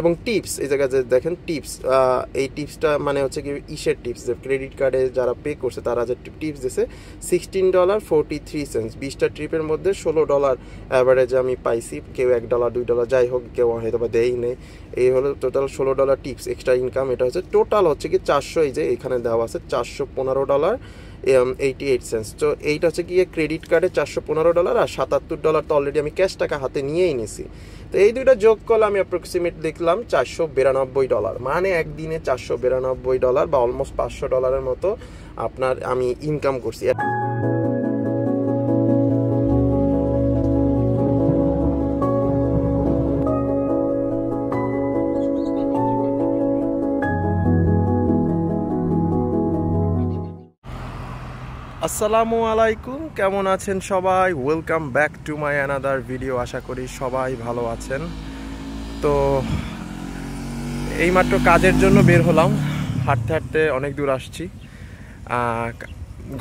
এবং টিপস এই জায়গায় যে দেখেন টিপস, এই টিপসটা মানে হচ্ছে কি ইসের টিপস, যে ক্রেডিট কার্ডে যারা পে করছে তারা যে টিপস দিছে $16.43, 20টা ট্রিপের মধ্যে $16 অ্যাভারেজে আমি পাইছি। কেউ $1 $2 যাই হোক, কেউ হয়তো বা দেয়ই নেই। এই হলো টোটাল $16 টিপস এক্সট্রা ইনকাম। এটা হচ্ছে টোটাল হচ্ছে কি 400, এই যে এখানে দেওয়া আছে $415.88। তো এইটা হচ্ছে গিয়ে ক্রেডিট কার্ডে $415 আর $77 তো অলরেডি আমি ক্যাশ টাকা হাতে নিয়েই নিছি। তো এই দুইটা যোগ করলে আমি অ্যাপ্রক্সিমেট দেখলাম $492, মানে একদিনে $492 বা অলমোস্ট $500 মতো আপনার আমি ইনকাম করছি। আসসালামু আলাইকুম, কেমন আছেন সবাই? Welcome back to my another video. আশা করি সবাই ভালো আছেন। তো এইমাত্র কাজের জন্য বের হলাম, হাঁটতে হাঁটতে অনেক দূর আসছি।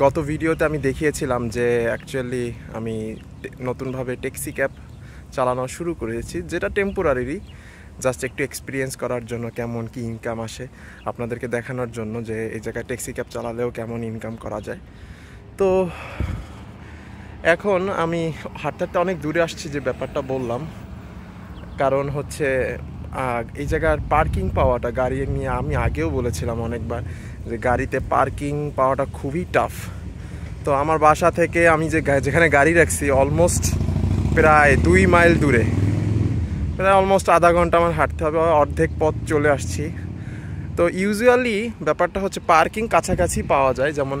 গত ভিডিওতে আমি দেখিয়েছিলাম যে অ্যাকচুয়ালি আমি নতুনভাবে ট্যাক্সি ক্যাব চালানো শুরু করেছি, যেটা টেম্পোরারি, জাস্ট একটু এক্সপিরিয়েন্স করার জন্য কেমন কি ইনকাম আসে আপনাদেরকে দেখানোর জন্য, যে এই জায়গায় ট্যাক্সি ক্যাব চালালেও কেমন ইনকাম করা যায়। তো এখন আমি হাঁটতে হাঁটতে অনেক দূরে আসছি, যে ব্যাপারটা বললাম কারণ হচ্ছে এই জায়গার পার্কিং পাওয়াটা, গাড়ি নিয়ে আমি আগেও বলেছিলাম অনেকবার যে গাড়িতে পার্কিং পাওয়াটা খুবই টাফ। তো আমার বাসা থেকে আমি যেখানে গাড়ি রাখছি অলমোস্ট প্রায় 2 মাইল দূরে, প্রায় অলমোস্ট আধা ঘন্টা আমার হাঁটতে হবে, অর্ধেক পথ চলে আসছি। তো ইউজুয়ালি ব্যাপারটা হচ্ছে পার্কিং কাছাকাছি পাওয়া যায়, যেমন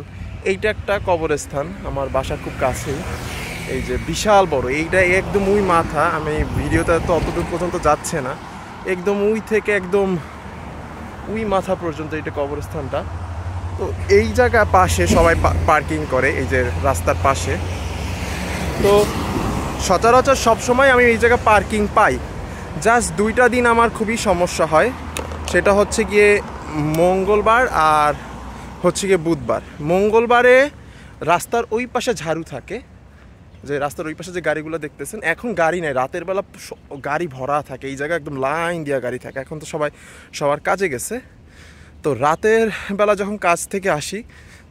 এইটা একটা কবরস্থান আমার বাসার খুব কাছেই, এই যে বিশাল বড়, এইটা একদম ওই মাথা, আমি ভিডিওতে তো অতদূর পর্যন্ত যাচ্ছে না, একদম ওই থেকে একদম ওই মাথা পর্যন্ত এটা কবরস্থানটা। তো এই জায়গার পাশে সবাই পার্কিং করে, এই যে রাস্তার পাশে। তো সচরাচর সবসময় আমি এই জায়গায় পার্কিং পাই, জাস্ট 2টা দিন আমার খুবই সমস্যা হয়, সেটা হচ্ছে গিয়ে মঙ্গলবার আর হচ্ছে গিয়ে বুধবার। মঙ্গলবারে রাস্তার ওই পাশে ঝাড়ু থাকে, যে রাস্তার ওই পাশে যে গাড়িগুলো দেখতেছেন, এখন গাড়ি নেই, রাতের বেলা গাড়ি ভরা থাকে, এই জায়গায় একদম লাইন দেওয়া গাড়ি থাকে। এখন তো সবাই সবার কাজে গেছে, তো রাতের বেলা যখন কাজ থেকে আসি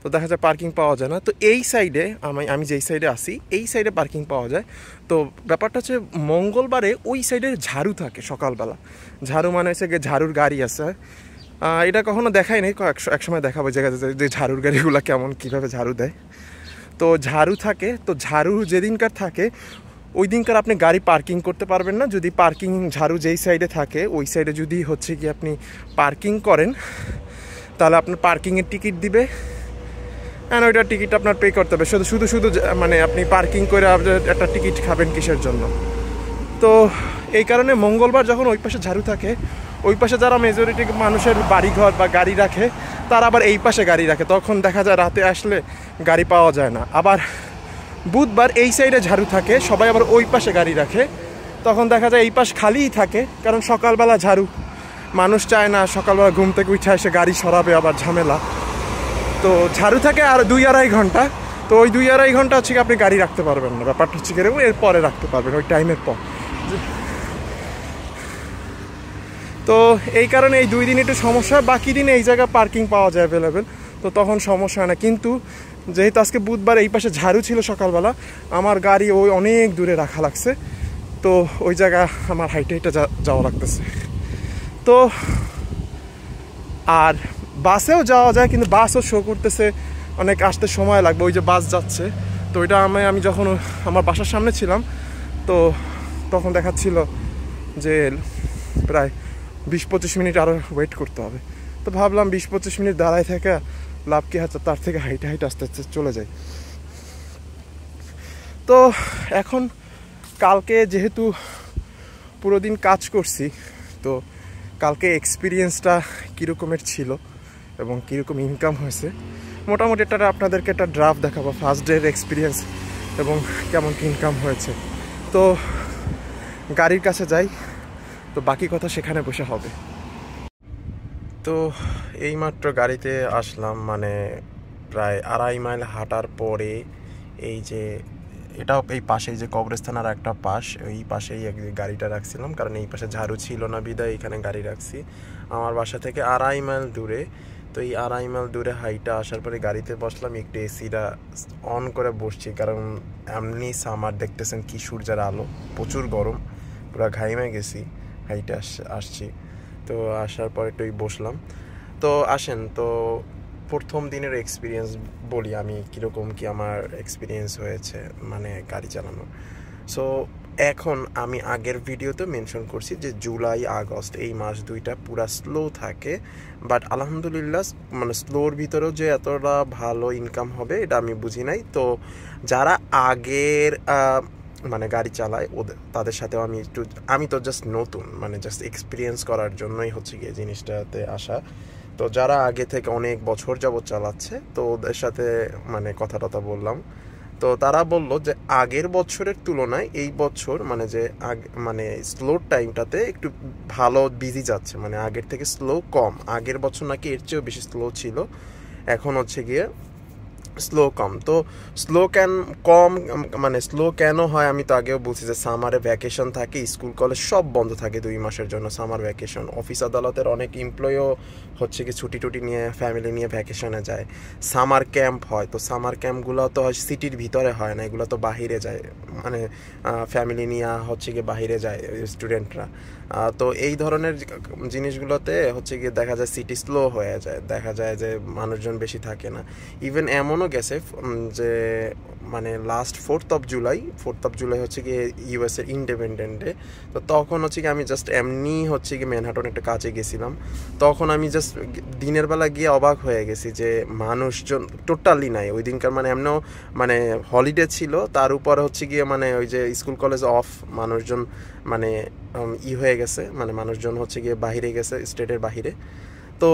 তো দেখা যায় পার্কিং পাওয়া যায় না। তো এই সাইডে আমি যেই সাইডে আসি এই সাইডে পার্কিং পাওয়া যায়। তো ব্যাপারটা হচ্ছে মঙ্গলবারে ওই সাইডে ঝাড়ু থাকে সকালবেলা, ঝাড়ু মানে হচ্ছে গিয়ে ঝাড়ুর গাড়ি আছে। এটা কখনো দেখাই নেই, একসময় দেখাবো জায়গায় যে ঝাড়ুর গাড়িগুলো কেমন কীভাবে ঝাড়ু দেয়। তো ঝাড়ু থাকে, তো ঝাড়ু যেদিনকার থাকে ওই দিনকার আপনি গাড়ি পার্কিং করতে পারবেন না। যদি পার্কিং ঝাড়ু যেই সাইডে থাকে ওই সাইডে যদি হচ্ছে কি আপনি পার্কিং করেন, তাহলে আপনার পার্কিংয়ের টিকিট দিবে, অ্যান্ড ওইটার টিকিট আপনার পে করতে হবে। শুধু মানে আপনি পার্কিং করে একটা টিকিট খাবেন কিসের জন্য? তো এই কারণে মঙ্গলবার যখন ওই পাশে ঝাড়ু থাকে, ওই পাশে যারা মেজরিটি মানুষের বাড়িঘর বা গাড়ি রাখে তারা আবার এই পাশে গাড়ি রাখে, তখন দেখা যায় রাতে আসলে গাড়ি পাওয়া যায় না। আবার বুধবার এই সাইডে ঝাড়ু থাকে, সবাই আবার ওই পাশে গাড়ি রাখে, তখন দেখা যায় এই পাশ খালিই থাকে, কারণ সকালবেলা ঝাড়ু, মানুষ চায় না সকালবেলা ঘুম থেকে উঠে এসে গাড়ি সরাবে, আবার ঝামেলা। তো ঝাড়ু থাকে আর 2-2.5 ঘন্টা, তো ওই 2-2.5 ঘন্টা হচ্ছে কি আপনি গাড়ি রাখতে পারবেন না, ব্যাপারটা হচ্ছে কিরকম, এর পরে রাখতে পারবেন ওই টাইমের পর। তো এই কারণে এই 2 দিন একটু সমস্যা, বাকি দিনে এই জায়গায় পার্কিং পাওয়া যায় অ্যাভেলেবেল, তো তখন সমস্যা হয় না। কিন্তু যেহেতু আজকে বুধবার এই পাশে ঝাড়ু ছিল সকালবেলা, আমার গাড়ি ওই অনেক দূরে রাখা লাগছে, তো ওই জায়গা আমার হাইটে যাওয়া লাগতেছে। তো আর বাসেও যাওয়া যায়, কিন্তু বাসও শো করতেছে অনেক আসতে সময় লাগবে, ওই যে বাস যাচ্ছে। তো ওইটা আমি যখন আমার বাসার সামনে ছিলাম তো তখন দেখাচ্ছিল যে প্রায় 20-25 মিনিট আরও ওয়েট করতে হবে। তো ভাবলাম 20-25 মিনিট দাঁড়ায় থেকে লাভ কি হচ্ছে, তার থেকে হাইটে আস্তে আস্তে চলে যায়। তো এখন কালকে যেহেতু পুরো দিন কাজ করছি, তো কালকে এক্সপিরিয়েন্সটা কীরকমের ছিল এবং কীরকম ইনকাম হয়েছে মোটামুটি আপনাদেরকে একটা ড্রাফট দেখাবো, ফার্স্ট ডের এক্সপিরিয়েন্স এবং কেমন কি ইনকাম হয়েছে। তো গাড়ির কাছে যাই, তো বাকি কথা সেখানে বসে হবে। তো এইমাত্র গাড়িতে আসলাম, মানে প্রায় 2.5 মাইল হাঁটার পরে এই যে এটাও এই পাশেই যে কবরস্থান আর একটা পাশ, এই পাশেই গাড়িটা রাখছিলাম, কারণ এই পাশে ঝাড়ু ছিল না বিদায় এখানে গাড়ি রাখছি। আমার বাসা থেকে 2.5 মাইল দূরে। তো এই 2.5 মাইল দূরে হাইটা আসার পরে গাড়িতে বসলাম, একটু এসিটা অন করে বসছি, কারণ এমনি সামার দেখতেছেন কি সূর্যের আলো, প্রচুর গরম, পুরো ঘাইমে গেছি হাইটে আসছি। তো আসার পর একটু বসলাম। তো আসেন, তো প্রথম দিনের এক্সপিরিয়েন্স বলি আমি, কীরকম কি আমার এক্সপিরিয়েন্স হয়েছে মানে গাড়ি চালানো। সো এখন আমি আগের ভিডিওতে মেনশন করছি যে জুলাই আগস্ট এই মাস দুইটা পুরা স্লো থাকে, বাট আলহামদুলিল্লাহ মানে স্লোর ভিতরেও যে এতটা ভালো ইনকাম হবে এটা আমি বুঝি নাই। তো যারা আগের মানে গাড়ি চালায় তাদের সাথেও আমি তো জাস্ট নতুন, মানে জাস্ট এক্সপিরিয়েন্স করার জন্যই হচ্ছে গিয়ে জিনিসটাতে আসা। তো যারা আগে থেকে অনেক বছর যাবত চালাচ্ছে, তো ওদের সাথে মানে কথা বললাম। তো তারা বললো যে আগের বছরের তুলনায় এই বছর মানে যে মানে স্লো টাইমটাতে একটু ভালো বিজি যাচ্ছে, মানে আগের থেকে স্লো কম। আগের বছর নাকি এর চেয়েও বেশি স্লো ছিল, এখন হচ্ছে গিয়ে স্লো কম। তো স্লো কম মানে স্লো কেন হয় আমি তো আগেও বলছি যে সামারে ভ্যাকেশন থাকে, স্কুল কলেজ সব বন্ধ থাকে 2 মাসের জন্য সামার ভ্যাকেশন। অফিস আদালতের অনেক এমপ্লয়িও হচ্ছে কি ছুটি নিয়ে ফ্যামিলি নিয়ে ভ্যাকেশনে যায়। সামার ক্যাম্প হয়, তো সামার ক্যাম্পগুলো তো হয় সিটির ভিতরে হয় না, এগুলো তো বাহিরে যায়, মানে ফ্যামিলি নিয়ে হচ্ছে গিয়ে বাহিরে যায় স্টুডেন্টরা। তো এই ধরনের জিনিসগুলোতে হচ্ছে গিয়ে দেখা যায় সিটি স্লো হয়ে যায়, দেখা যায় যে মানুষজন বেশি থাকে না। ইভেন এমনও গেছে যে মানে লাস্ট 4th অফ জুলাই হচ্ছে গিয়ে ইউএসের ইন্ডিপেন্ডেন্ট ডে। তো তখন হচ্ছে কি আমি জাস্ট এমনি হচ্ছে কি ম্যানহাটন একটা কাজে গেছিলাম, তখন আমি জাস্ট দিনের বেলা গিয়ে অবাক হয়ে গেছি যে মানুষজন টোটালি নাই ওই দিনকার, মানে এমনও মানে হলিডে ছিল, তার উপরে হচ্ছে গিয়ে মানে ওই যে স্কুল কলেজ অফ, মানুষজন মানে হয়ে গেছে, মানে মানুষজন হচ্ছে গিয়ে বাহিরে গেছে, স্টেটের বাহিরে। তো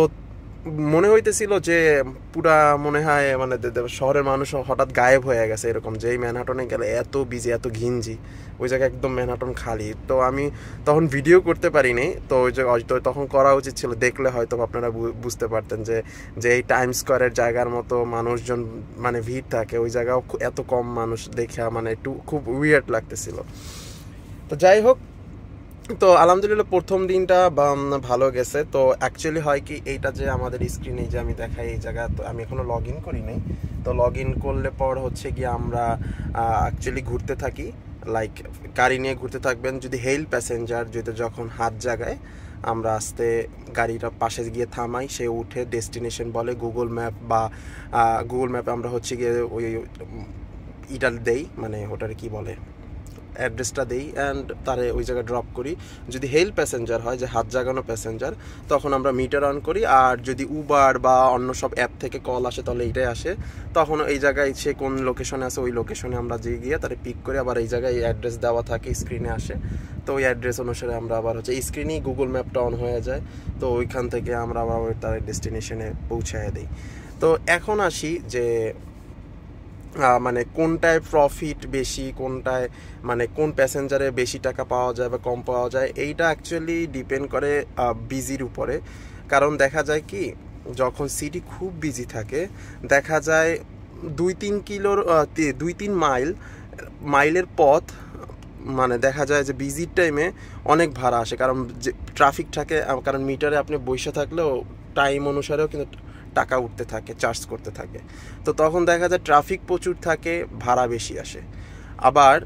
মনে হইতেছিল যে পুরা মনে হয় মানে শহরের মানুষ হঠাৎ গায়েব হয়ে গেছে এরকম, যেই ম্যানহাটনে গেলে এত বিজি এত ঘিঞ্জি, ওই জায়গায় একদম ম্যানহাটন খালি। তো আমি তখন ভিডিও করতে পারিনি, তো ওই জায়গায় তখন করা উচিত ছিল, দেখলে হয়তো আপনারা বুঝতে পারতেন যে এই টাইম স্কোয়ারের জায়গার মতো মানুষজন মানে ভিড় থাকে, ওই জায়গাও এত কম মানুষ দেখে মানে একটু খুব উইয়ার্ড লাগতেছিল। তো যাই হোক, তো আলহামদুলিল্লাহ প্রথম দিনটা ভালো গেছে। তো অ্যাকচুয়ালি হয় কি, এইটা যে আমাদের স্ক্রিনে যে আমি দেখাই এই জায়গা, তো আমি এখনও লগ ইন করি নাই। তো লগ ইন করলে পর হচ্ছে গিয়ে আমরা অ্যাকচুয়ালি ঘুরতে থাকি, লাইক গাড়ি নিয়ে ঘুরতে থাকবেন। যদি হেল প্যাসেঞ্জার যদি যখন হাত জায়গায় আমরা আস্তে গাড়িটা পাশে গিয়ে থামাই, সে উঠে ডেস্টিনেশন বলে গুগল ম্যাপে আমরা হচ্ছে গিয়ে ওই ইটা দেই, মানে ওটার কি বলে অ্যাড্রেসটা দেই, অ্যান্ড তারে ওই জায়গায় ড্রপ করি। যদি হেল প্যাসেঞ্জার হয়, যে হাত জাগানো প্যাসেঞ্জার, তখন আমরা মিটার অন করি। আর যদি উবার বা অন্য সব অ্যাপ থেকে কল আসে তাহলে এইটাই আসে, তখন এই জায়গায় সে কোন লোকেশনে আছে ওই লোকেশনে আমরা গিয়ে তারে পিক করি। আবার এই জায়গায় অ্যাড্রেস দেওয়া থাকে, স্ক্রিনে আসে, তো ওই অ্যাড্রেস অনুসারে আমরা আবার হচ্ছে স্ক্রিনেই গুগল ম্যাপটা অন হয়ে যায়, তো ওইখান থেকে আমরা আবার তার ডেস্টিনেশনে পৌঁছায় দিই। তো এখন আসি যে মানে কোনটায় প্রফিট বেশি, কোনটায় মানে কোন প্যাসেঞ্জারে বেশি টাকা পাওয়া যায় বা কম পাওয়া যায়, এইটা অ্যাকচুয়ালি ডিপেন্ড করে বিজির উপরে। কারণ দেখা যায় কি, যখন সিটি খুব বিজি থাকে, দেখা যায় 2-3 মাইলের পথ, মানে দেখা যায় যে বিজির টাইমে অনেক ভাড়া আসে, কারণ যে ট্রাফিক থাকে, কারণ মিটারে আপনি বসে থাকলেও টাইম অনুসারেও কিন্তু টাকা উঠতে থাকে, চার্জ করতে থাকে। তো তখন দেখা যায় ট্রাফিক প্রচুর থাকে, ভাড়া বেশি আসে। আবার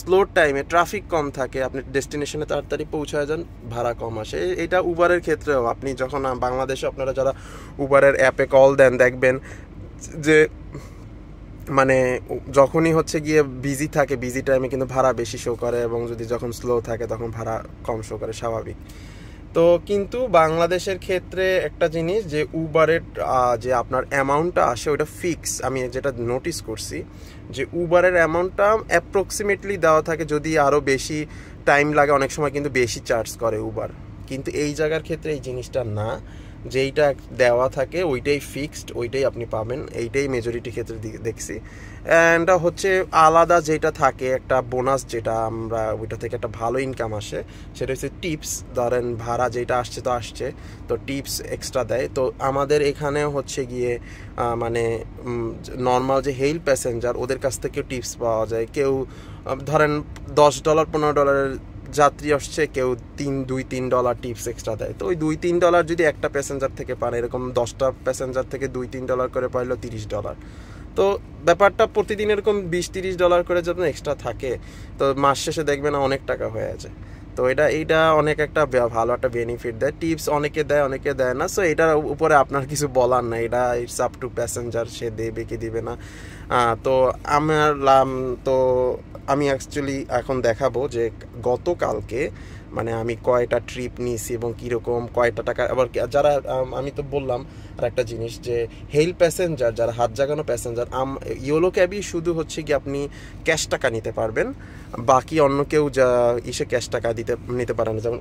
স্লো টাইমে ট্রাফিক কম থাকে, আপনি ডেস্টিনেশনে তাড়াতাড়ি পৌঁছায় যান, ভাড়া কম আসে। এটা উবারের ক্ষেত্রেও, আপনি যখন বাংলাদেশে আপনারা যারা উবারের অ্যাপে কল দেন, দেখবেন যে মানে যখনই হচ্ছে গিয়ে বিজি থাকে, বিজি টাইমে কিন্তু ভাড়া বেশি শো করে, এবং যদি যখন স্লো থাকে তখন ভাড়া কম শো করে, স্বাভাবিক। তো কিন্তু বাংলাদেশের ক্ষেত্রে একটা জিনিস, যে উবারের যে আপনার অ্যামাউন্টটা আসে ওইটা ফিক্স। আমি যেটা নোটিস করছি যে উবারের অ্যামাউন্টটা অ্যাপ্রক্সিমেটলি দেওয়া থাকে, যদি আরও বেশি টাইম লাগে অনেক সময় কিন্তু বেশি চার্জ করে উবার। কিন্তু এই জায়গার ক্ষেত্রে এই জিনিসটা না, যেইটা দেওয়া থাকে ওইটাই ফিক্সড, ওইটাই আপনি পাবেন, এইটাই মেজরিটি ক্ষেত্রে দেখছি। অ্যান্ড হচ্ছে আলাদা যেটা থাকে একটা বোনাস, যেটা আমরা ওইটা থেকে একটা ভালো ইনকাম আসে, সেটা হচ্ছে টিপস। ধরেন ভাড়া যেটা আসছে তো আসছে, তো টিপস এক্সট্রা দেয়। তো আমাদের এখানে হচ্ছে গিয়ে মানে নর্মাল যে হেইল প্যাসেঞ্জার ওদের কাছ থেকেও টিপস পাওয়া যায়। কেউ ধরেন $10 $15 যাত্রী আসছে, কেউ $2-3 টিপস এক্সট্রা দেয়। তো ওই $2-3 যদি একটা প্যাসেঞ্জার থেকে পান, এরকম 10টা প্যাসেঞ্জার থেকে $2-3 করে পাইলো $30। তো ব্যাপারটা প্রতিদিন এরকম $20-30 করে যখন এক্সট্রা থাকে, তো মাস শেষে দেখবে না অনেক টাকা হয়ে আছে। তো এইটা অনেক একটা ভালো একটা বেনিফিট দেয়। টিপস অনেকে দেয়, অনেকে দেয় না। সো এটার উপরে আপনার কিছু বলার নাই, এটা ইটস আপ টু প্যাসেঞ্জার, সে দেবে কি দিবে না। তো আমার তো আমি অ্যাকচুয়ালি এখন দেখাবো যে গতকালকে মানে আমি কয়টা ট্রিপ নিয়েছি এবং কীরকম কয়টা টাকা। আবার যারা আমি তো বললাম আর একটা জিনিস, যে হেইল প্যাসেঞ্জার, যারা হাত জাগানো প্যাসেঞ্জার, ইয়োলো ক্যাবই শুধু হচ্ছে কি আপনি ক্যাশ টাকা নিতে পারবেন, বাকি অন্য কেউ যা ক্যাশ টাকা নিতে পারে না। যেমন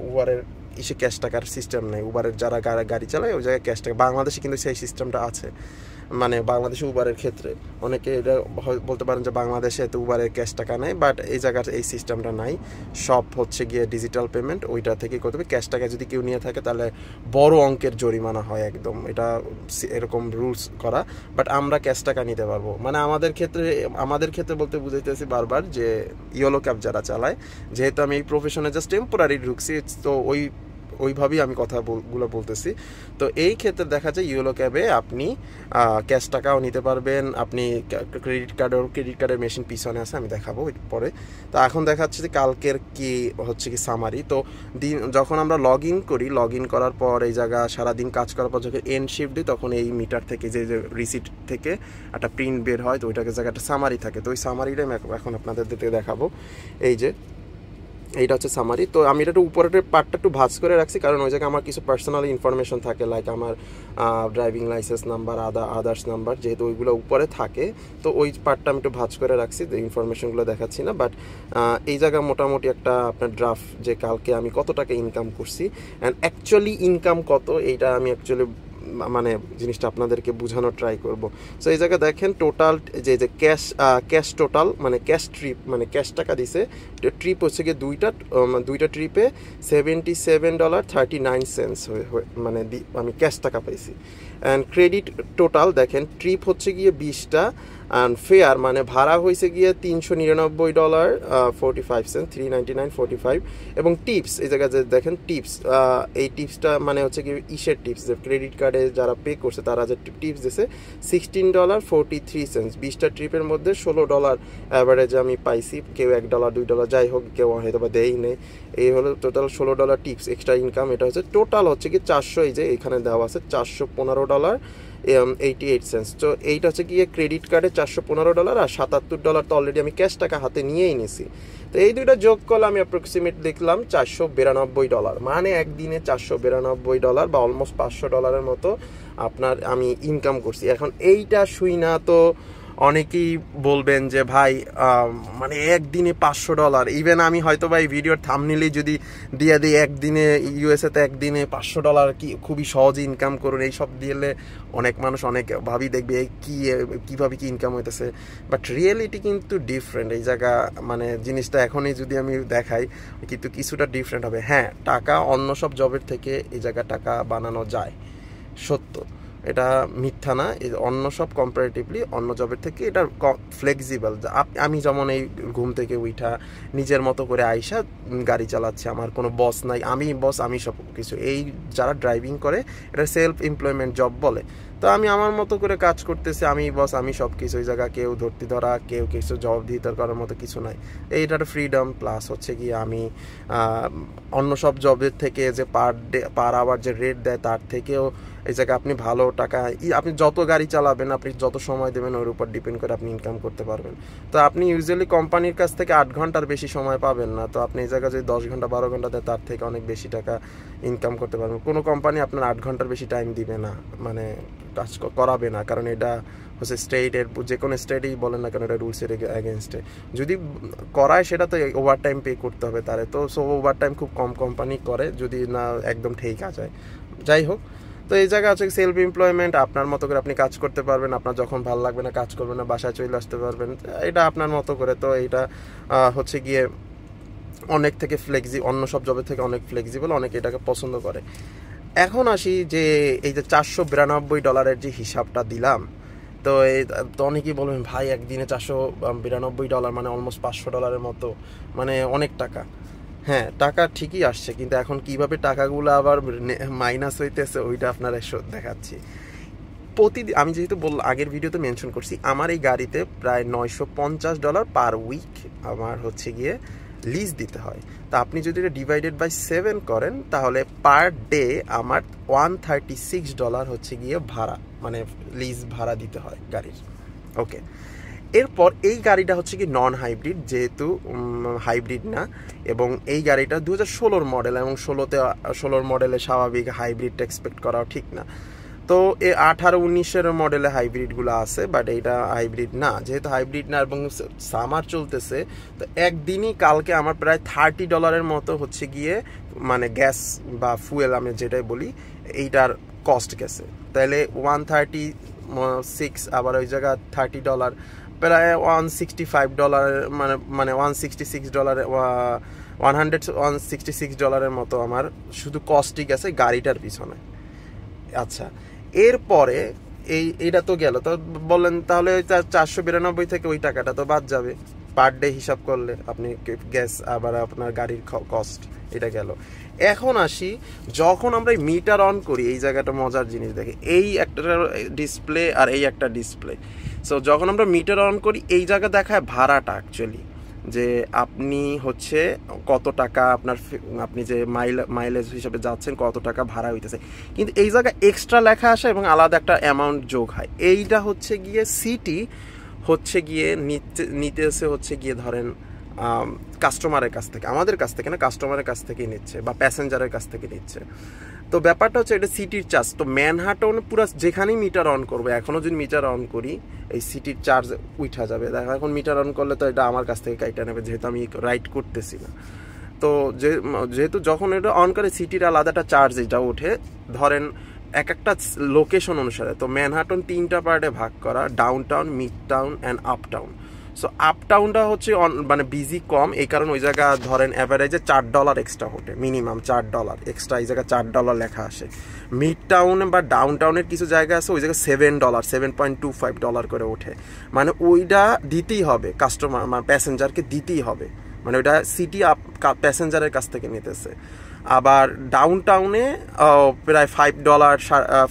উবারের ক্যাশ টাকার সিস্টেম নেই। উবারের যারা গাড়ি চালায় ওই জায়গায় ক্যাশ টাকা, বাংলাদেশে কিন্তু সেই সিস্টেমটা আছে। মানে বাংলাদেশে উবারের ক্ষেত্রে অনেকে এটা বলতে পারেন যে বাংলাদেশে তো উবারের ক্যাশ টাকা নেই, বাট এই জায়গার এই সিস্টেমটা নাই। সব হচ্ছে গিয়ে ডিজিটাল পেমেন্ট, ওইটা থেকে করতে হবে। ক্যাশ টাকা যদি কেউ নিয়ে থাকে তাহলে বড় অঙ্কের জরিমানা হয় একদম, এটা এরকম রুলস করা। বাট আমরা ক্যাশ টাকা নিতে পারবো। মানে আমাদের ক্ষেত্রে বলতে বুঝাইতেছি বারবার যে ইয়োলো ক্যাব যারা চালায়, যেহেতু আমি এই প্রফেশনে জাস্ট টেম্পোরারি ঢুকছি, তো ওইভাবেই আমি কথাগুলো বলতেছি। তো এই ক্ষেত্রে দেখা যায় ইয়োলো ক্যাবে আপনি ক্যাশ টাকাও নিতে পারবেন, আপনি ক্রেডিট কার্ডের মেশিন পিছনে আছে, আমি দেখাবো পরে। তো এখন দেখাচ্ছে যে কালকের কি হচ্ছে কি সামারি। তো যখন আমরা লগ ইন করার পর এই জায়গা সারাদিন কাজ করার পর যখন এন্ড শিফট দিই, তখন এই মিটার থেকে যে রিসিট থেকে একটা প্রিন্ট বের হয়, তো ওইটাকে জায়গায় একটা সামারি থাকে। তো ওই সামারিটাই এখন আপনাদের দেখাবো। এই যে এইটা হচ্ছে সামারি। তো আমি এটা একটু উপরের পার্টটা একটু ভাঁজ করে রাখছি, কারণ ওই জায়গায় আমার কিছু পার্সোনাল ইনফরমেশন থাকে, লাইক আমার driving licence number, others number, যেহেতু ওইগুলো উপরে থাকে। তো ওই পার্টটা আমি একটু ভাঁজ করে রাখছি, তো ইনফরমেশনগুলো দেখাচ্ছি না। বাট এই জায়গায় মোটামুটি একটা আপনার ড্রাফট, যে কালকে আমি কত টাকা ইনকাম করছি অ্যান্ড অ্যাকচুয়ালি ইনকাম কত, এইটা আমি অ্যাকচুয়ালি মানে জিনিসটা আপনাদেরকে বোঝানোর ট্রাই করব। সো এই জায়গায় দেখেন টোটাল যে ক্যাশ টোটাল, মানে ক্যাশ ট্রিপ, মানে ক্যাশ টাকা দিছে। ট্রিপ হচ্ছে গিয়ে দুইটা ট্রিপে $77.39 মানে আমি ক্যাশ টাকা পাইছি। অ্যান্ড ক্রেডিট টোটাল দেখেন, ট্রিপ হচ্ছে গিয়ে 20টা, অ্যান্ড ফেয়ার মানে ভাড়া হয়েছে গিয়ে $399.45, $399.45। এবং টিপস এই জায়গায় যে দেখেন টিপস, এই টিপসটা মানে হচ্ছে কি টিপস, যে ক্রেডিট কার্ডে যারা পে করছে তারা যে টিপস দিছে $16.43। 20টা ট্রিপের মধ্যে $16 অ্যাভারেজে আমি পাইছি। কেউ $1 $2 যাই হোক, কেউ হয়তো বা দেয়ই নেই। এই হলো টোটাল $16 টিপস এক্সট্রা ইনকাম। এটা হচ্ছে টোটাল হচ্ছে কি 400, এই যে এখানে দেওয়া আছে $415.88। তো এইটা হচ্ছে গিয়ে ক্রেডিট কার্ডে $415, আর $77 তো অলরেডি আমি ক্যাশ টাকা হাতে নিয়েই নিছি। তো এই দুইটা যোগ করলে আমি অ্যাপ্রক্সিমেট দেখলাম $492, মানে একদিনে $492 বা অলমোস্ট $500 মতো আমি ইনকাম করছি। এখন এইটা শুই না তো অনেকেই বলবেন যে ভাই মানে একদিনে $500, ইভেন আমি হয়তো বা এই ভিডিওর থাম্বনেইলেই যদি দিয়ে দিই একদিনে ইউএসএতে একদিনে $500 কি খুবই সহজে ইনকাম করুন, এইসব দিলে অনেক মানুষ অনেকভাবেই দেখবে কীভাবে কি ইনকাম হইতেছে। বাট রিয়েলিটি কিন্তু ডিফারেন্ট। এই জায়গা মানে জিনিসটা এখনই যদি আমি দেখাই কিন্তু কিছুটা ডিফারেন্ট হবে। হ্যাঁ, টাকা অন্য সব জবের থেকে এই জায়গা টাকা বানানো যায়, সত্য, এটা মিথ্যা না। অন্য সব কম্পারেটিভলি অন্য জবের থেকে এটা ফ্লেক্সিবল। আমি যেমন এই ঘুম থেকে উঠা নিজের মতো করে আইসা গাড়ি চালাচ্ছি, আমার কোনো বস নাই, আমি বস, আমি সব কিছু। এই যারা ড্রাইভিং করে এটা সেলফ এমপ্লয়মেন্ট জব বলে। তো আমি আমার মতো করে কাজ করতেছি, আমি বস, আমি সব কিছু। ওই জায়গা কেউ ধরা, কেউ কিছু জবাবদিহিতা করার মতো কিছু নাই। এইটার ফ্রিডম প্লাস হচ্ছে কি আমি অন্য সব জবের থেকে যে পার আওয়ার যে রেট দেয় তার থেকেও এই জায়গায় আপনি ভালো টাকা, আপনি যত গাড়ি চালাবেন, আপনি যত সময় দেবেন ওর উপর ডিপেন্ড করে আপনি ইনকাম করতে পারবেন। তো আপনি ইউজুয়ালি কোম্পানির কাছ থেকে 8 ঘন্টার বেশি সময় পাবেন না। তো আপনি এই জায়গায় যদি 10 ঘন্টা 12 ঘন্টা দেয় তার থেকে অনেক বেশি টাকা ইনকাম করতে পারবেন। কোনো কোম্পানি আপনার 8 ঘন্টার বেশি টাইম দিবে না, মানে কাজ করাবে না, কারণ এটা হচ্ছে স্টেটের, যে কোনো স্টেটেই বলেন না কেন এটা রুলসের এগেনস্টে। যদি করায় সেটা তো ওভার টাইম পে করতে হবে তারে। তো সো ওভার টাইম খুব কম কোম্পানি করে, যদি না একদম ঠিক আছে। যাই হোক, তো এই জায়গা হচ্ছে সেলফ এমপ্লয়মেন্ট, আপনার মতো করে আপনি কাজ করতে পারবেন, আপনার যখন ভালো লাগবে না কাজ করবেন না, বাসায় চলে আসতে পারবেন, এটা আপনার মতো করে। তো এইটা হচ্ছে গিয়ে অনেক থেকে অন্য সব জবের থেকে অনেক ফ্লেক্সিবল, অনেকে এটাকে পছন্দ করে। এখন আসি যে এই যে $492 যে হিসাবটা দিলাম, তো তো অনেকেই বলবেন ভাই একদিনে $492 মানে অলমোস্ট $500 মতো, মানে অনেক টাকা। হ্যাঁ, টাকা ঠিকই আসছে, কিন্তু এখন কিভাবে টাকাগুলো আবার মাইনাস হইতেছে ওইটা আপনারা দেখাচ্ছি। প্রতিদিন আমি যেহেতু আগের ভিডিওতে মেনশন করছি, আমার এই গাড়িতে প্রায় $950 পার উইক আমার হচ্ছে গিয়ে লিজ দিতে হয়। তা আপনি যদি এটা ডিভাইডেড বাই 7 করেন, তাহলে পার ডে আমার $136 হচ্ছে গিয়ে ভাড়া, মানে লিজ ভাড়া দিতে হয় গাড়ির। ওকে, এরপর এই গাড়িটা হচ্ছে কি নন হাইব্রিড, যেহেতু হাইব্রিড না, এবং এই গাড়িটা 2016 মডেল, এবং 16 মডেলে স্বাভাবিক হাইব্রিডটা এক্সপেক্ট করাও ঠিক না। তো 18-19 মডেলে হাইব্রিডগুলো আছে, বাট এইটা হাইব্রিড না। যেহেতু হাইব্রিড না এবং সামার চলতেছে, তো একদিনই কালকে আমার প্রায় $30 মতো হচ্ছে গিয়ে মানে গ্যাস বা ফুয়েল আমি যেটাই বলি এইটার কস্ট গেছে। তাহলে 136, আবার ওই জায়গা $30, প্রায় $165, মানে $166, $166 মতো আমার শুধু কস্টই গেছে গাড়িটার পিছনে। আচ্ছা, এরপরে এইটা তো গেল। তো বললেন তাহলে 492 থেকে ওই টাকাটা তো বাদ যাবে পার ডে হিসাব করলে, আপনি গ্যাস আবার আপনার গাড়ির কস্ট, এটা গেল। এখন আসি, যখন আমরা মিটার অন করি, এই জায়গাটা মজার জিনিস দেখে, এই একটা ডিসপ্লে আর এই একটা ডিসপ্লে। সো যখন আমরা মিটার অন করি, এই জায়গা দেখায় ভাড়াটা অ্যাকচুয়ালি, যে আপনি হচ্ছে কত টাকা আপনি যে মাইলেজ হিসেবে যাচ্ছেন, কত টাকা ভাড়া হইতেছে। কিন্তু এই জায়গায় এক্সট্রা লেখা আসে এবং আলাদা একটা অ্যামাউন্ট যোগ হয়। এইটা হচ্ছে গিয়ে সিটি হচ্ছে গিয়ে নিতেছে হচ্ছে গিয়ে ধরেন কাস্টমারের কাছ থেকে, আমাদের কাছ থেকে না, কাস্টমারের কাছ থেকেই নিচ্ছে বা প্যাসেঞ্জারের কাছ থেকে নিচ্ছে। তো ব্যাপারটা হচ্ছে এটা সিটির চার্জ। তো ম্যানহাটন পুরো যেখানেই মিটার অন করবো, এখনও যদি মিটার অন করি, এই সিটির চার্জ উঠা যাবে। দেখো এখন মিটার অন করলে তো এটা আমার কাছ থেকে কাইটা নেবে, যেহেতু আমি রাইড করতেছি না। তো যেহেতু যখন এটা অন করে সিটির আলাদাটা চার্জ এটা ওঠে, ধরেন এক একটা লোকেশন অনুসারে। তো ম্যানহাটন 3টা পার্টে ভাগ করা, downtown, midtown and uptown. So আপ টাউনটা হচ্ছে মানে বিজি কম, এই কারণে ওই জায়গা ধরেন অ্যাভারেজে $4 এক্সট্রা ওঠে, মিনিমাম $4 এক্সট্রা, এই জায়গায় $4 লেখা আসে। মিড টাউন বা ডাউন টাউনের কিছু জায়গা আছে ওই জায়গায় $7, $7.25 করে ওঠে, মানে ওইটা দিতেই হবে কাস্টমার, মানে প্যাসেঞ্জারকে দিতেই হবে, মানে ওইটা সিটি প্যাসেঞ্জারের কাছ থেকে নিতেছে। আবার ডাউন টাউনে প্রায় $5,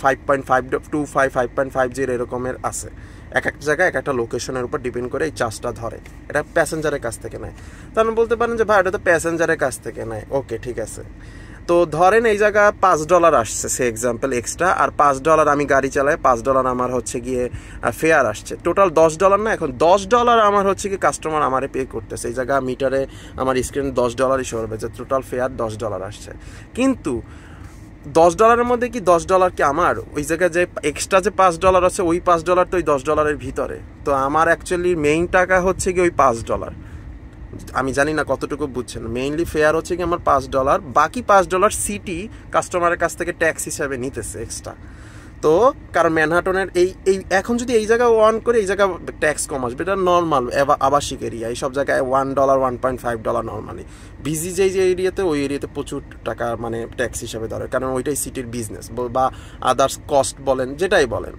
5.525, 5.50 এরকমের আছে। এক একটা জায়গায় এক একটা লোকেশনের উপর ডিপেন্ড করে এই চার্জটা ধরে, এটা প্যাসেঞ্জারের কাছ থেকে নেয়। তাহলে বলতে পারেন যে ভাই এটা তো প্যাসেঞ্জারের কাছ থেকে নেয়, ওকে ঠিক আছে। তো ধরেন এই জায়গা $5 আসছে সে এক্সাম্পল এক্সট্রা, আর $5 আমি গাড়ি চালাই, $5 আমার হচ্ছে গিয়ে ফেয়ার আসছে, টোটাল $10 না। এখন $10 আমার হচ্ছে কি কাস্টমার আমারে পে করতেছে, এই জায়গা মিটারে আমার স্ক্রিনে $10 শো হবে যে টোটাল ফেয়ার $10 আসছে। কিন্তু $10 মধ্যে কি $10 কি আমার, ওই জায়গায় যে এক্সট্রা যে $5 আছে ওই $5 তো ওই $10 ভিতরে। তো আমার অ্যাকচুয়ালি মেইন টাকা হচ্ছে কি ওই $5। আমি জানি না কতটুকু বুঝছেন, মেইনলি ফেয়ার হচ্ছে কি আমার $5, বাকি $5 সিটি কাস্টমারের কাছ থেকে ট্যাক্স হিসাবে নিতেছে এক্সট্রা। তো কারণ ম্যানহাটনের এই এখন যদি এই জায়গায় অন করে এই জায়গায় ট্যাক্স কম আসবে, এটা নর্মাল আবাসিক এরিয়া, এইসব জায়গায় $1, $1.5 নর্মালি। বিজি যে এরিয়াতে, ওই এরিয়াতে প্রচুর টাকা মানে ট্যাক্স হিসাবে ধরে, কারণ ওইটাই সিটির বিজনেস বা আদার্স কস্ট বলেন, যেটাই বলেন,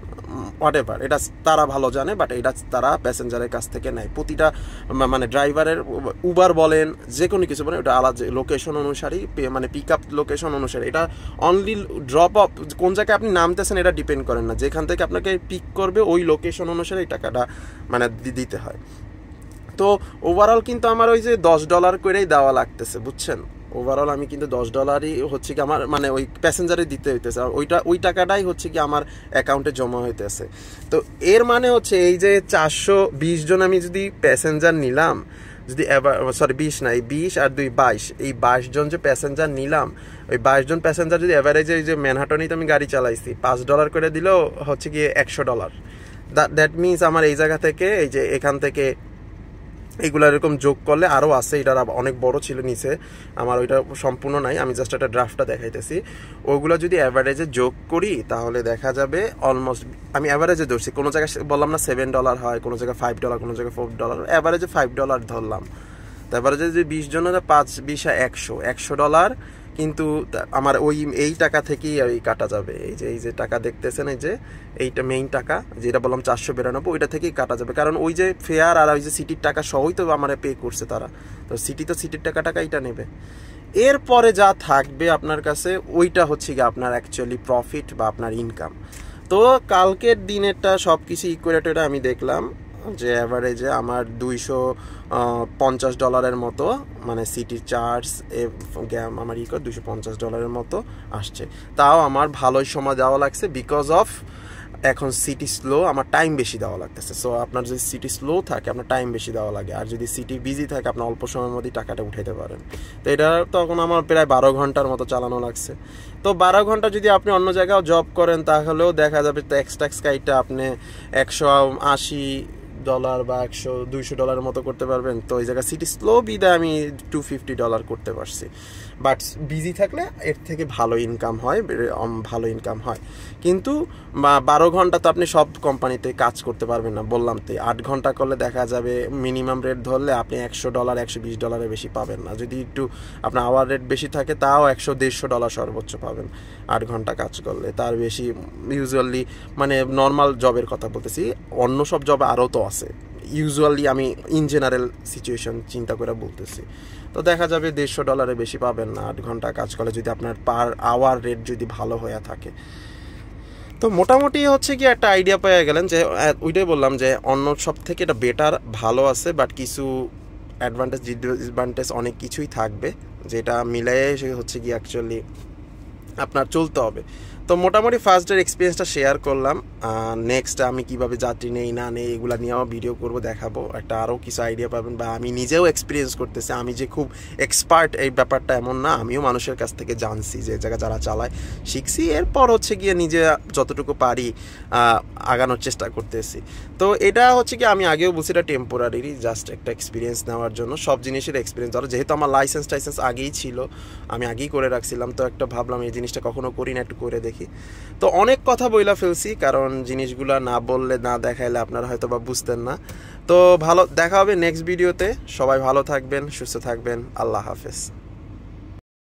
হোয়াট এভার, এটা তারা ভালো জানে, বাট এটা তারা প্যাসেঞ্জারের কাছ থেকে নেয়। প্রতিটা মানে ড্রাইভারের, উবার বলেন, যে কোনো কিছু বলেন, ওটা আলাদা লোকেশন অনুসারেই, মানে পিক আপ লোকেশন অনুসারে, এটা অনলি ড্রপ অফ কোন জায়গায় আপনি নামতেছেন এটা ডিপেন্ড করেন না, যেখান থেকে আপনাকে পিক করবে ওই লোকেশন অনুসারে এই টাকাটা মানে দিতে হয়। তো ওভারঅল কিন্তু আমার ওই যে $10 করেই দেওয়া লাগতেছে, বুঝছেন। ওভারঅল আমি কিন্তু $10 হচ্ছে কি আমার মানে ওই প্যাসেঞ্জারে দিতে হইতেছে, আর ওই টাকাটাই হচ্ছে কি আমার অ্যাকাউন্টে জমা হইতেছে। তো এর মানে হচ্ছে এই যে 420 জন আমি যদি প্যাসেঞ্জার নিলাম, যদি 20 না, এই 20 আর 2 22, এই 22 জন যে প্যাসেঞ্জার নিলাম, ওই 22 জন প্যাসেঞ্জার যদি অ্যাভারেজে এই যে ম্যানহাটনেই তো আমি গাড়ি চালাইছি, $5 করে দিলেও হচ্ছে গিয়ে $100। দ্যাট মিনস আমার এই জায়গা থেকে এই যে এখান থেকে এগুলো এরকম যোগ করলে আরও আছে, এটার অনেক বড় ছিল নিচে, আমার ওইটা সম্পূর্ণ নাই, আমি জাস্ট একটা ড্রাফটটা দেখাইতেছি। ওগুলো যদি অ্যাভারেজে যোগ করি তাহলে দেখা যাবে অলমোস্ট, আমি অ্যাভারেজে ধরছি, কোনো জায়গায় বললাম না $7 হয়, কোনো জায়গায় $5, কোনো জায়গায় $4, অ্যাভারেজে $5 ধরলাম। তারপরে যদি 20 জন 5 20 $100, কিন্তু আমার এই টাকা থেকেই এই কাটা যাবে, এই যে টাকা দেখতেছেন, এইটা মেইন টাকা যেটা বললাম 492, ওইটা থেকেই কাটা যাবে, কারণ ওই যে ফেয়ার আর ওই যে সিটির টাকা সবই তো আমার পে করছে তারা, তো সিটির টাকা এইটা নেবে। এরপরে যা থাকবে আপনার কাছে ওইটা হচ্ছে কি আপনার অ্যাকচুয়ালি প্রফিট বা আপনার ইনকাম। তো কালকের দিনেরটা সব কিছু ইকুয়েটেড আমি দেখলাম যে অ্যাভারেজে আমার $250 মতো, মানে সিটি চার্জ আমার $250 মতো আসছে। তাও আমার ভালোই সময় দেওয়া লাগছে, বিকজ অফ এখন সিটি স্লো, আমার টাইম বেশি দেওয়া লাগতেছে। সো আপনার যদি সিটি স্লো থাকে আপনার টাইম বেশি দেওয়া লাগে, আর যদি সিটি বিজি থাকে আপনার অল্প সময়ের মধ্যেই টাকাটা উঠাইতে পারেন। তো এটা তখন আমার প্রায় 12 ঘন্টার মতো চালানো লাগছে। তো 12 ঘন্টা যদি আপনি অন্য জায়গায় জব করেন তাহলেও দেখা যাবে ট্যাক্স কাইটটা আপনি $180 বা $200 মতো করতে পারবেন। তো এই জায়গায় সিটি স্লো বিদায় আমি $250 করতে পারছি, বাট বিজি থাকলে এর থেকে ভালো ইনকাম হয়। কিন্তু 12 ঘন্টা তো আপনি সব কোম্পানিতে কাজ করতে পারবেন না, বললাম তো 8 ঘন্টা করলে দেখা যাবে মিনিমাম রেট ধরলে আপনি $100 $120 বেশি পাবেন না। যদি একটু আপনার আওয়ার রেট বেশি থাকে তাও $100-150 সর্বোচ্চ পাবেন 8 ঘন্টা কাজ করলে, তার বেশি ইউজুয়ালি, মানে নর্মাল জবের কথা বলতেছি, অন্য সব জবে আরও তো আছে, ইউজুয়ালি আমি ইন জেনারেল সিচুয়েশন চিন্তা করে বলতেছি। তো দেখা যাবে $150 বেশি পাবেন না 8 ঘন্টা কাজ করলে, যদি আপনার পার আওয়ার রেট যদি ভালো হয়ে থাকে। তো মোটামুটি হচ্ছে কি একটা আইডিয়া পেয়ে গেলেন যে ওইটাই বললাম যে অন্য সব থেকে এটা বেটার, ভালো আছে, বাট কিছু অ্যাডভান্টেজ ডিসঅ্যাডভান্টেজ অনেক কিছুই থাকবে, যেটা মিলাই হচ্ছে কি অ্যাকচুয়ালি আপনার চলতে হবে। তো মোটামুটি ফার্স্ট ডের এক্সপিরিয়েন্সটা শেয়ার করলাম। নেক্সট আমি কিভাবে যাত্রী নেই না নেই এগুলো নিয়েও ভিডিও করব, দেখাবো, একটা আরও কিছু আইডিয়া পাবেন, বা আমি নিজেও এক্সপিরিয়েন্স করতেছি। আমি যে খুব এক্সপার্ট এই ব্যাপারটা এমন না, আমিও মানুষের কাছ থেকে জানছি যে জায়গা যারা চালায়, শিখছি, এরপর হচ্ছে গিয়ে নিজে যতটুকু পারি আগানোর চেষ্টা করতেছি। তো এটা হচ্ছে কি আমি আগেও বলছি এটা টেম্পোরারি, জাস্ট একটা এক্সপিরিয়েন্স নেওয়ার জন্য, সব জিনিসের এক্সপিরিয়েন্স ধরো, যেহেতু আমার লাইসেন্স আগেই ছিল, আমি আগেই করে রাখছিলাম, তো একটা ভাবলাম এই জিনিসটা কখনো করি না, একটু করে দেখি। তো অনেক কথা বইলা ফেলছি, কারণ জিনিসগুলা না বললে না দেখাইলে আপনারা হয়তো বা বুঝতেন না। তো ভালো দেখা হবে নেক্সট ভিডিওতে, সবাই ভালো থাকবেন, সুস্থ থাকবেন, আল্লাহ হাফেজ।